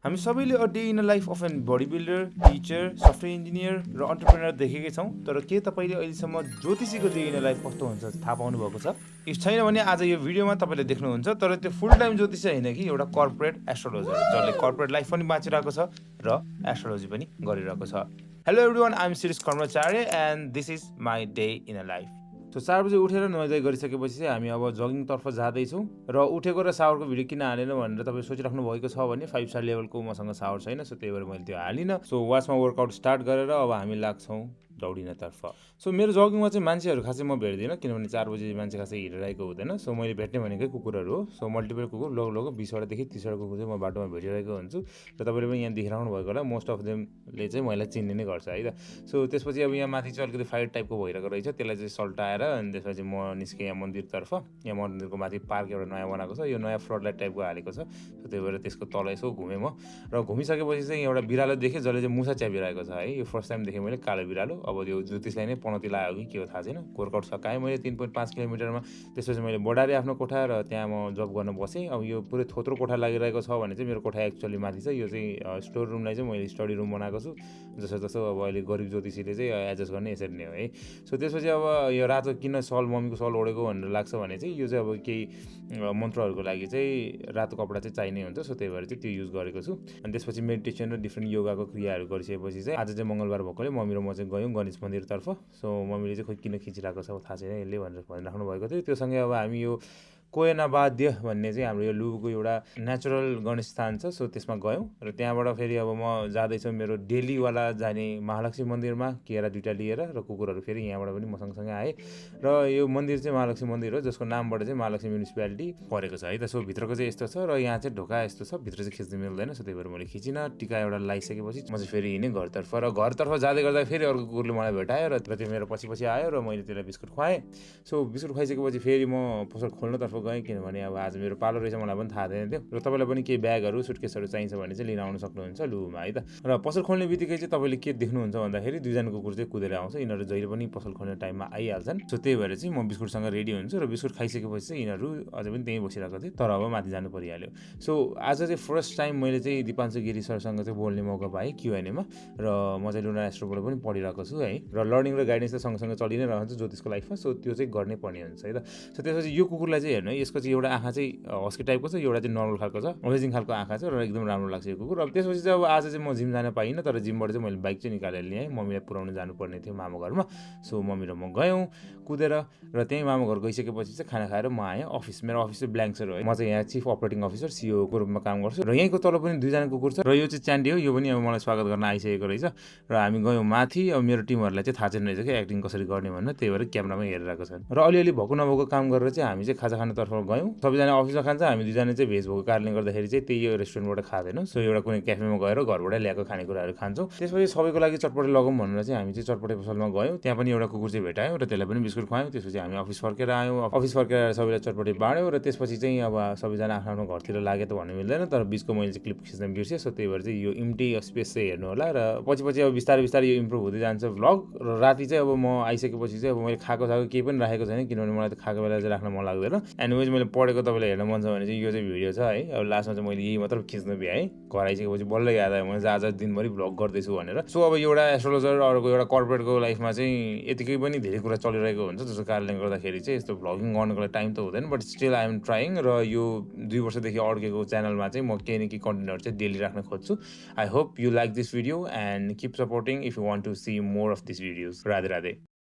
हामी सबैले a day in life of an body builder, teacher, software engineer र entrepreneur देखेकै छौँ। तर के तपाईँले अहिलेसम्म ज्योतिषीको डे इन लाइफ कस्तो हुन्छ थाहा पाउनु भएको छ? छैन भने आज यो भिडियोमा तपाईँले देख्नुहुन्छ। तर त्यो फुल टाइम ज्योतिषी होइन कि एउटा कर्पोरेट एस्ट्रोलोजर जसले कर्पोरेट लाइफ पनि बाँचिरहेको छ र एस्ट्रोलोजी पनि गरिरहेको छ। Hello everyone, I am Shirish Karmacharya and this is my day in a life. So 4 बजे उठेर नुहाइ गरिसकेपछि चाहिँ हामी अब जगिङतर्फ जाँदैछौँ र उठेको र सावरको भिडियो किन हालेन भनेर तपाईँ सोचिराख्नु भएको छ भने 5 स्टार लेभलको मसँग सावर छैन, सो त्यही भएर मैले त्यो हालिनँ। सो वाचमा वर्कआउट स्टार्ट गरेर अब हामी लाग्छौँ दौडिनतर्फ। सो मेरो जगिङमा चाहिँ मान्छेहरू खासै म भेट्दिनँ, किनभने 4 बजी मान्छे खासै हिँडिरहेको हुँदैन। सो मैले भेट्ने भनेकै कुकुरहरू हो। सो मल्टिपल कुकुर, लगभग 20वटादेखि 30वटा कुकुर चाहिँ म बाटोमा भेटिरहेको हुन्छु र तपाईँले पनि यहाँ देखिराख्नु भएको होला, मोस्ट अफ देमले चाहिँ मलाई चिन्ने नै गर्छ है त। सो त्यसपछि अब यहाँ माथि चाहिँ अलिकति फाइट टाइपको भइरहेको रहेछ, त्यसलाई चाहिँ सल्टाएर अनि त्यसपछि म निस्केँ यहाँ मन्दिरतर्फ। यहाँ मन्दिरको माथि पार्क एउटा नयाँ बनाएको छ, यो नयाँ फ्लड लाइट टाइपको हालेको छ। सो त्यही भएर त्यसको तल यसो घुमेँ म र घुमिसकेपछि चाहिँ एउटा बिरालो देखेँ जसले चाहिँ मुसा च्यापिरहेको छ है। यो फर्स्ट टाइम देखेँ मैले कालो बिरालो। अब यो ज्योतिषलाई नै पनौती लाग्यो कि के हो थाहा छैन। वर्कआउट सकाएँ मैले 3.5 किलोमिटरमा। त्यसपछि मैले बढारेँ आफ्नो कोठा र त्यहाँ म जब गर्न बसेँ। अब यो पुरै थोत्रो कोठा लागिरहेको छ भने चाहिँ मेरो कोठा एक्चुअली माथि छ। यो चाहिँ स्टोर रुमलाई चाहिँ मैले स्टडी रुम बनाएको छु। जसो अब अहिले गरिब ज्योतिषीले चाहिँ एडजस्ट गर्ने यसरी नै हो है। सो त्यसपछि अब यो रातो किन सल, मम्मीको सल ओढेको भनेर लाग्छ भने चाहिँ यो चाहिँ अब केही मन्त्रहरूको लागि चाहिँ रातो कपडा चाहिँ चाहिने हुन्छ। सो त्यही भएर चाहिँ त्यो युज गरेको छु। अनि त्यसपछि मेडिटेसन र डिफ्रेन्ट योगाको क्रियाहरू गरिसकेपछि चाहिँ आज चाहिँ मङ्गलबार भएकोले मम्मी र म चाहिँ गयौँ गणेश मन्दिरतर्फ। सो मम्मीले चाहिँ खोइ किन खिचिरहेको छ थाहा छैन यसले भनेर भनिराख्नु भएको थियो। त्योसँगै अब हामी यो कोयनावाद्य भन्ने चाहिँ हाम्रो यो लुबुको एउटा नेचुरल गणेश स्थान छ। सो त्यसमा गयौँ र त्यहाँबाट फेरि अब म जाँदैछु मेरो डेलीवाला जाने महालक्ष्मी मन्दिरमा, केरा 2टा लिएर र कुकुरहरू फेरि यहाँबाट पनि म सँगसँगै आएँ। र यो मन्दिर चाहिँ महालक्ष्मी मन्दिर हो, जसको नामबाट चाहिँ महालक्ष्मी म्युनिसिपालिटी परेको छ है त। सो भित्रको चाहिँ यस्तो छ र यहाँ चाहिँ ढोका यस्तो छ, भित्र चाहिँ खिच्नु मिल्दैन। सो त्यही भएर मैले खिचिनँ। टिका एउटा लगाइसकेपछि म चाहिँ फेरि हिँडेँ घरतर्फ र घरतर्फ जाँदै गर्दा फेरि अर्को कुकुरले मलाई भेटायो र त्यो मेरो पछि पछि आयो र मैले त्यसलाई बिस्कुट खुवाएँ। सो बिस्कुट खुवाइसकेपछि फेरि म पसल खोल्नतर्फ गएँ, किनभने अब आज मेरो पालो रहेछ, मलाई पनि थाहा थिएन त्यो। र तपाईँलाई पनि केही ब्यागहरू सुटकेसहरू चाहिन्छ भने चाहिँ लिन आउनु सक्नुहुन्छ लुबुमा है त। र पसल खोल्ने बित्तिकै चाहिँ तपाईँले के देख्नुहुन्छ भन्दाखेरि 2जना कुकुर चाहिँ कुदेर आउँछ। यिनीहरू जहिले पनि पसल खोल्ने टाइममा आइहाल्छन्। सो त्यही भएर चाहिँ म बिस्कुटसँग रेडी हुन्छु र बिस्कुट खाइसकेपछि चाहिँ यिनीहरू अझै पनि त्यहीँ बसिरहेको थिए। तर अब माथि जानु परिहाल्यो। सो आज चाहिँ फर्स्ट टाइम मैले चाहिँ दिपान्शु गिरी सरसँग चाहिँ बोल्ने मौका पाएँ Q&Aमा। र म चाहिँ लुना एस्ट्रोबाट पनि पढिरहेको छु है। र लर्निङ र गाइडेन्स त सँगसँगै चलि नै रहन्छ ज्योतिषको लाइफमा। सो त्यो चाहिँ गर्नै पर्ने हुन्छ है त। सो त्यसपछि यो कुकुरलाई चाहिँ हेर्नु है, यसको चाहिँ एउटा आँखा चाहिँ हस्की टाइपको छ, एउटा चाहिँ नर्मल खालको छ। अमेजिङ खालको आँखा छ र एकदम राम्रो लाग्छ यो कुकुर। अब त्यसपछि चाहिँ अब आज चाहिँ म जिम जान पाइनँ, तर जिमबाट चाहिँ मैले बाइक चाहिँ निकालेर ल्याएँ। मम्मीलाई पुऱ्याउनु जानुपर्ने थियो मामा घरमा। सो मम्मी र म गयौँ कुदेर र त्यहीँ मामा घर गइसकेपछि चाहिँ खाना खाएर म आएँ अफिस। मेरो अफिस चाहिँ ब्ल्याङ्क्सर हो है। म चाहिँ यहाँ चिफ अपरेटिङ अफिसर COको रूपमा काम गर्छु र यहीँको तल पनि 2जना कुकुर छ र यो चाहिँ च्यान्डी हो। यो पनि अब मलाई स्वागत गर्न आइसकेको रहेछ र हामी गयौँ माथि। अब मेरो टिमहरूलाई चाहिँ थाहा छैन रहेछ कि एक्टिङ कसरी गर्ने भनेर, त्यही भएर क्यामेरामा हेरिरहेको छ। र अलिअलि भएको नभएको काम गरेर चाहिँ हामी चाहिँ खाजा खानातर्फ गयौँ। सबैजना अफिसमा खान्छ, हामी 2जना चाहिँ भेज भएको कारणले गर्दाखेरि चाहिँ त्यही रेस्टुरेन्टबाट खाँदैनौँ। सो एउटा कुनै क्याफेमा गएर घरबाट ल्याएको खानेकुराहरू खान्छौँ। त्यसपछि सबैको लागि चटपटे लगौँ भनेर चाहिँ हामी चाहिँ चटपटे पसलमा गयौँ। त्यहाँ पनि एउटा कुकुर चाहिँ भेटायौँ र त्यसलाई पनि बिस्कुट खुवायौँ। त्यसपछि हामी अफिस फर्केर आयौँ। अफिस फर्केर आएर सबैलाई चटपटे बाँड्यौँ र त्यसपछि चाहिँ अब सबैजना आफ्नो घरतिर लागे त भन्नु मिल्दैन, तर बिचको मैले चाहिँ क्लिप खिच्न बिर्सेँ। सो त्यही भएर चाहिँ यो इम्टी स्पेस चाहिँ हेर्नु होला र पछि अब बिस्तारै बिस्तारै यो इम्प्रुभ हुँदै जान्छ भ्लग। र राति चाहिँ अब म आइसकेपछि चाहिँ अब मैले खाएको केही पनि राखेको छैन, किनभने मलाई त खाएको बेला चाहिँ राख्न मन लाग्दैन। एनिवेज मैले पढेको तपाईँलाई हेर्न मन छ भने चाहिँ यो चाहिँ भिडियो छ है। अब लास्टमा चाहिँ मैले यही मात्र खिच्न भ्याएँ। घर आइसकेपछि बल्ल याद आयो मैले आज दिनभरि भ्लग गर्दैछु भनेर। सो अब एउटा एस्ट्रोलोजर अर्को एउटा कर्पोरेटको लाइफमा चाहिँ यतिकै पनि धेरै कुरा चलिरहेको हुन्छ, जसको कारणले गर्दाखेरि चाहिँ यस्तो भ्लगिङ गर्नको लागि टाइम त हुँदैन। But still I am trying. र यो 2 वर्षदेखि अड्केको च्यानलमा चाहिँ म केही न केही कन्टेन्टहरू चाहिँ डेली राख्न खोज्छु। I hope you like this video and keep supporting if you want to see more of this videos. Radhe Radhe.